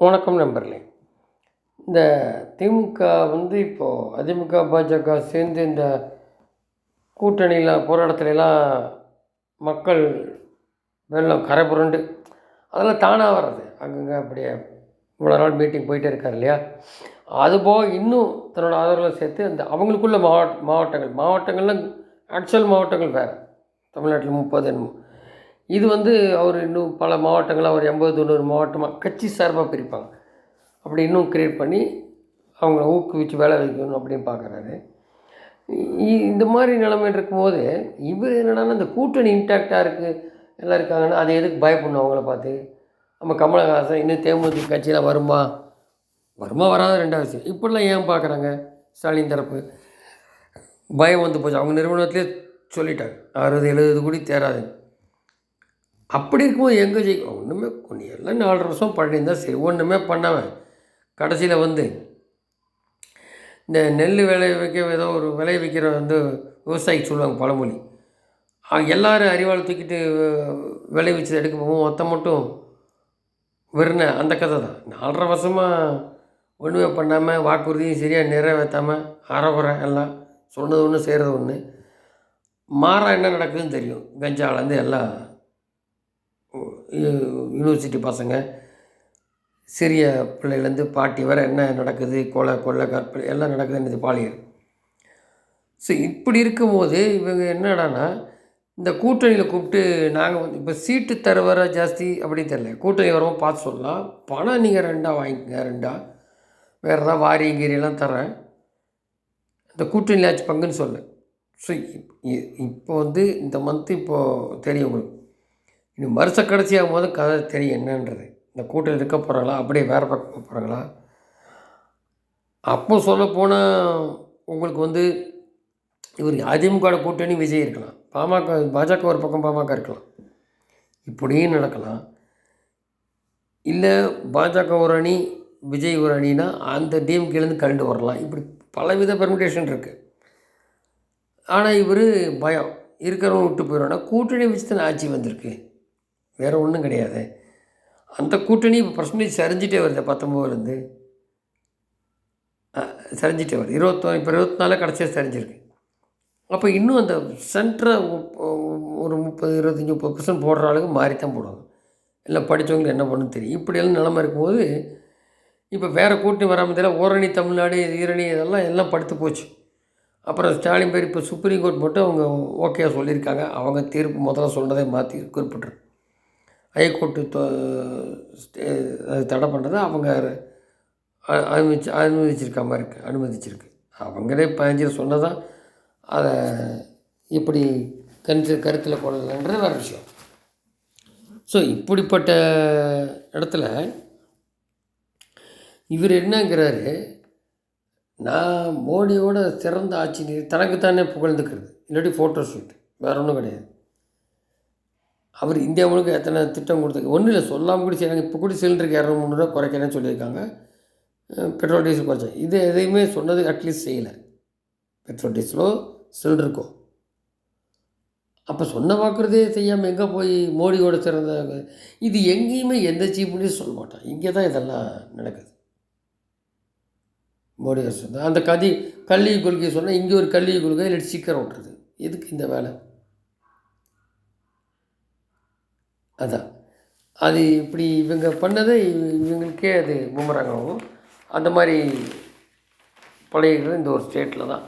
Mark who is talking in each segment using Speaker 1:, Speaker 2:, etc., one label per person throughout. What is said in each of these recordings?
Speaker 1: வணக்கம் நண்பர்களே. இந்த திமுக இப்போது அதிமுக, பாஜக சேர்ந்து இந்த கூட்டணியில் போராட்டத்துலலாம் மக்கள் வெள்ளம் கரை புரண்டு அதெல்லாம் தானாக வர்றது. அங்கங்கே அப்படியே இவ்வளோ நாள் மீட்டிங் போயிட்டே இருக்கார் இல்லையா? அதுபோக இன்னும் தன்னோட ஆதரவுகளை சேர்த்து அந்த அவங்களுக்குள்ள மாவட்டங்கள்லாம் ஆக்சுவல் மாவட்டங்கள் வேறு. தமிழ்நாட்டில் 30 என்னமோ. இது அவர் இன்னும் பல மாவட்டங்களாக ஒரு 80, 90 மாவட்டமாக கட்சி சார்பாக பிரிப்பாங்க. அப்படி இன்னும் கிரியேட் பண்ணி அவங்கள ஊக்குவிச்சு வேலை வைக்கணும் அப்படின்னு பார்க்குறாரு. இந்த மாதிரி நிலைமையில் இருக்கும்போது இவர் என்னடான்னா இந்த கூட்டணி இன்டாக்டாக இருக்குது எல்லாம் இருக்காங்கன்னா அதை எதுக்கு பயப்படணும் அவங்கள பார்த்து? நம்ம கமலஹாசன் இன்னும் தேமுதிக கட்சியில் வருமா வராத ரெண்டாவது விஷயம். இப்படிலாம் ஏன் பார்க்குறாங்க ஸ்டாலின் தரப்பு? பயம் வந்து போச்சு. அவங்க நிறுவனத்திலே சொல்லிட்டாங்க 60-70 கோடி தேராது. அப்படி இருக்கும்போது எங்கே ஜெயிக்கும்? ஒன்றுமே எல்லாம் 4.5 வருஷம் பண்ணியிருந்தால் சரி, ஒன்றுமே பண்ணாமல் கடைசியில் இந்த நெல் விளைவிக்க ஏதோ ஒரு விளைவிக்கிற விவசாயிக்கு சொல்லுவாங்க பழமொழி. எல்லோரும் அறிவாள் தூக்கிட்டு விளைவிச்சது எடுக்க போகும், மொத்தம் மட்டும் வெறுன அந்த கதை தான். 4.5 வருஷமாக ஒன்றுமே பண்ணாமல் வாக்குறுதியும் சரியாக நிறைவேற்றாமல் அறகுறை எல்லாம் சொன்னது ஒன்று செய்கிறது ஒன்று. மாறாக என்ன நடக்குதுன்னு தெரியும். கஞ்சாவிலேருந்து எல்லாம் யூனிவர்சிட்டி பசங்க, சிறிய பிள்ளைலேருந்து பாட்டி வரை என்ன நடக்குது, கொலை கற்பனை எல்லாம் நடக்குதுன்றது பாலியல். ஸோ இப்படி இருக்கும்போது இவங்க என்னடான்னா இந்த கூட்டணியில் கூப்பிட்டு நாங்கள் இப்போ சீட்டு தருவர ஜாஸ்தி அப்படின்னு தெரியல. கூட்டணி வரவும் பார்த்து சொல்லலாம். பணம் நீங்கள் 2 வாங்கிக்கங்க, 2 வேறு ஏதாவது வாரி கீரியெல்லாம் தரேன், இந்த கூட்டணியில் ஆச்சு பங்குன்னு சொல்லு. ஸோ இப்போ இந்த மந்த்து இப்போது தெரியும் உங்களுக்கு. இன்னும் வருஷ கடைசி ஆகும்போது கதை தெரியும் என்னன்றது. இந்த கூட்டணி இருக்க போகிறாங்களா, அப்படியே வேறு பக்கம் போகிறாங்களா? அப்போ சொல்லப்போனால் உங்களுக்கு இவர் அதிமுக கூட்டணி விஜய் இருக்கலாம், பாஜக ஒரு பக்கம் பாமக இருக்கலாம், இப்படியும் நடக்கலாம். இல்லை பாஜக ஒரு அணி, விஜய் ஒரு அணினா அந்த டிஎம்கேலேருந்து கலந்து வரலாம். இப்படி பலவித பெர்மிட்டேஷன் இருக்குது. ஆனால் இவர் பயம் இருக்கிறவங்க விட்டு போயிடுவானா? கூட்டணி வச்சு தான் ஆட்சி வந்திருக்கு, வேறு ஒன்றும் கிடையாது. அந்த கூட்டணி இப்போ பர்சன்டேஜ் சரிஞ்சிட்டே வருது. 19லேருந்து சரிஞ்சிட்டே வருது. இப்போ 24 கடைசியாக சரிஞ்சிருக்கு. அப்போ இன்னும் அந்த சென்டரை ஒரு 30, 25, 30% போடுற ஆளுக்கு மாறி தான் போடுவாங்க. எல்லாம் படித்தவங்க என்ன பண்ணுன்னு தெரியும். இப்படியெல்லாம் நிலமை இருக்கும்போது இப்போ வேறு கூட்டணி வராமல் தெரியல. ஓரணி தமிழ்நாடு, ஈரணி எல்லாம் படுத்து போச்சு. அப்புறம் ஸ்டாலின் பேர் இப்போ சுப்ரீம் கோர்ட் மட்டும் அவங்க ஓகே சொல்லியிருக்காங்க. அவங்க தீர்ப்பு முதல்ல சொன்னதே மாற்றி குறிப்பிட்ரு. ஹைகோர்ட்டு அது தடை பண்ணுறதை அவங்க அனுமதிச்சிருக்க மாதிரி இருக்குது. அனுமதிச்சிருக்கு. அவங்களே 15 சொன்னதான் அதை இப்படி கருத்தில் கொள்ளலைன்ற வேறு விஷயம். ஸோ இப்படிப்பட்ட இடத்துல இவர் என்னங்கிறாரு, நான் மோடியோட சிறந்த ஆட்சி தனக்குத்தானே புகழ்ந்துக்கிறது, இல்லாட்டி ஃபோட்டோ ஷூட், வேறு ஒன்றும் கிடையாது. அவர் இந்தியா முழுக்க எத்தனை திட்டம் கொடுத்துருக்கு, ஒன்றும் இல்லை சொல்லாமல் கூட செய்கிறாங்க. இப்போ கூட சிலிண்டருக்கு 200-300 ரூபா குறைக்கிறேன்னு சொல்லியிருக்காங்க. பெட்ரோல் டீசல் குறைச்சேன், இது எதையுமே சொன்னது அட்லீஸ்ட் செய்யலை. பெட்ரோல் டீசலோ சிலிண்டருக்கோ அப்போ சொன்ன வாக்குறதே செய்யாமல் எங்கே போய் மோடியோட சிறந்த இது எங்கேயுமே எந்த சீஃப் மினிஸ்டர் சொல்ல மாட்டான். இங்கே தான் இதெல்லாம் நடக்குது. மோடி சொன்ன அந்த கல்வி கொள்கையை சொன்னால் இங்கே ஒரு கல்வி கொள்கை இல்லை சீக்கிரம் விட்டுறது. எதுக்கு இந்த வேலை? அதான் அது இப்படி இவங்க பண்ணதை இவங்களுக்கே அது பூமராங்காகும். அந்த மாதிரி பழைய இந்த ஒரு ஸ்டேட்டில் தான்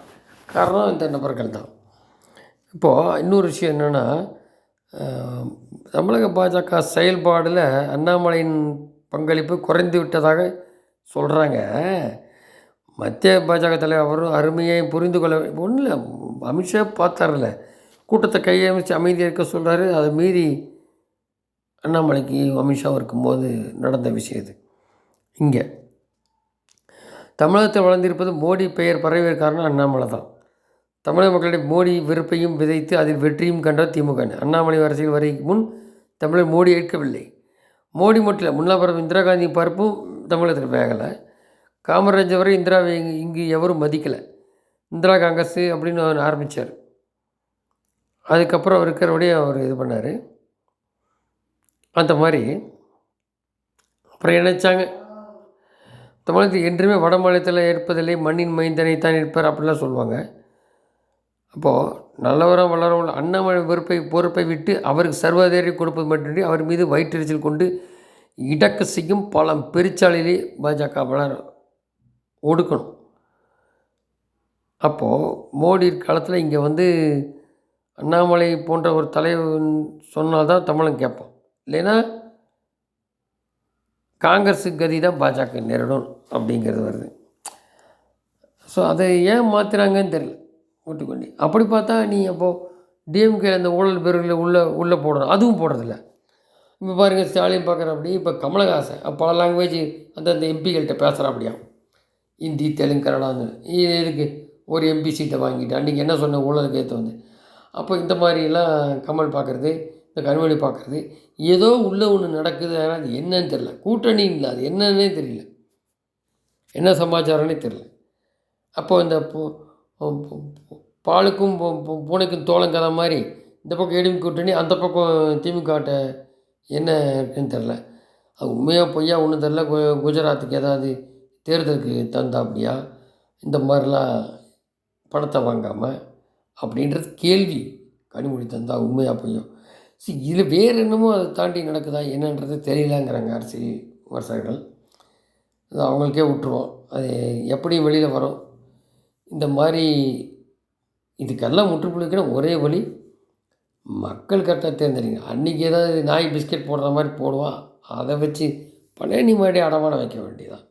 Speaker 1: காரணம் இந்த நபர்கள் தான். இப்போது இன்னொரு விஷயம் என்னென்னா, தமிழக பாஜக செயல்பாடில் அண்ணாமலையின் பங்களிப்பு குறைந்து விட்டதாக சொல்கிறாங்க. மத்திய பாஜக தலைவர் அவரும் அருமையாக புரிந்து கொள்ள ஒன்றும் இல்லை. அமித்ஷா பார்த்தார்ல, கூட்டத்தை கையமைச்சு அமைதியாக இருக்க சொல்கிறாரு. அதை மீறி அண்ணாமலைக்கு அமித்ஷாவும் இருக்கும்போது நடந்த விஷயம் இது. இங்கே தமிழகத்தில் வளர்ந்திருப்பது மோடி பெயர் பரவிய காரணம் அண்ணாமலை தான். தமிழக மக்களிடையே மோடி வெறுப்பையும் விதைத்து அதில் வெற்றியும் கண்டார் திமுக. அண்ணாமலை அரசியல் வரைக்கு முன் தமிழர் மோடி ஏற்கவில்லை. மோடி மட்டும் இல்லை, முன்னாள் பிரதமர் இந்திரா காந்தி பருப்பும் தமிழகத்தில் வேகலை. காமராஜர் வரை இந்திராவை இங்கு எவரும் மதிக்கலை. இந்திரா காங்கிரஸ் அப்படின்னு அவர் ஆரம்பித்தார். அதுக்கப்புறம் இருக்கிறபடியே அவர் இது பண்ணார். அந்த மாதிரி அப்புறம் நினச்சாங்க தமிழகத்தில் என்றுமே வட மாநிலத்தில் ஏற்பதில்லை, மண்ணின் மைந்தனை தான் இருப்பார் அப்படிலாம் சொல்லுவாங்க. அப்போது நல்லவராக வளரவும் அண்ணாமலை பொறுப்பை விட்டு அவருக்கு சர்வாதிகாரி கொடுப்பது மட்டுமின்றி அவர் மீது வயிற்றெரிச்சல் கொண்டு இடக்க செய்யும் பல பெருச்சாலையிலே பாஜக வளர ஒடுக்கணும். அப்போது மோடி காலத்தில் இங்கே வந்து அண்ணாமலை போன்ற ஒரு தலைவன் சொன்னால் தான் தமிழன் கேட்போம். இல்லைன்னா காங்கிரஸு கதி தான் பாஜக நேரிடும் அப்படிங்கிறது வருது. ஸோ அதை ஏன் மாற்றுறாங்கன்னு தெரியல ஓட்டுக்கொண்டி. அப்படி பார்த்தா நீ அப்போது டிஎம்கே அந்த ஊழல் பேர்களில் உள்ளே போடணும், அதுவும் போடுறதில்ல. இப்போ பாருங்கள், ஸ்டாலின் பார்க்குறாப்படி, இப்போ கமலஹாசன் பல லாங்குவேஜ் அந்தந்த எம்பிகள்கிட்ட பேசுகிறாப்படியா, ஹிந்தி, தெலுங்கு, கன்னடான்னு. எதுக்கு ஒரு எம்பி சீட்டை வாங்கிட்டு அன்றைக்கி என்ன சொன்ன ஊழலுக்கு ஏற்ற வந்து. அப்போ இந்த மாதிரிலாம் கமல் பார்க்குறது, இந்த கனிமொழி பார்க்குறது, ஏதோ உள்ளே ஒன்று நடக்குது. ஆனால் அது என்னன்னு தெரில, கூட்டணி இல்லை, அது என்னன்னே தெரியல, என்ன சமாச்சாரம்னே தெரில. அப்போது இந்த பாலுக்கும் பூனைக்கும் தோளங்கதை மாதிரி இந்த பக்கம் ஏடிஎம் கூட்டணி, அந்த பக்கம் திமுகட்ட என்ன இருக்குன்னு தெரில. அது உண்மையாக பொய்யா ஒன்றும் தெரில. குஜராத்துக்கு ஏதாவது தேர்தலுக்கு தந்தாப்படியா இந்த மாதிரிலாம் பணத்தை வாங்காமல் அப்படின்றது கேள்வி. கனிமொழி தந்தா உண்மையாக பொய்யும். சரி, இதில் வேறு என்னமோ அதை தாண்டி நடக்குதா என்னன்றது தெரியலங்கிறாங்க அரசியல் விமர்சகர்கள். அது அவங்களுக்கே விட்டுருவோம், அது எப்படி வெளியில் வரும். இந்த மாதிரி இதுக்கெல்லாம் முற்றுப்புள்ளிக்கிற ஒரே வழி, மக்கள் கரெக்டாக தேர்ந்தெடுங்க. அன்றைக்கி ஏதாவது நாய் பிஸ்கெட் போடுற மாதிரி போடுவான், அதை வச்சு பழனி மாதிரி அடமானம் வைக்க வேண்டியதான்.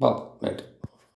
Speaker 1: பார்ப்போம். நன்றி.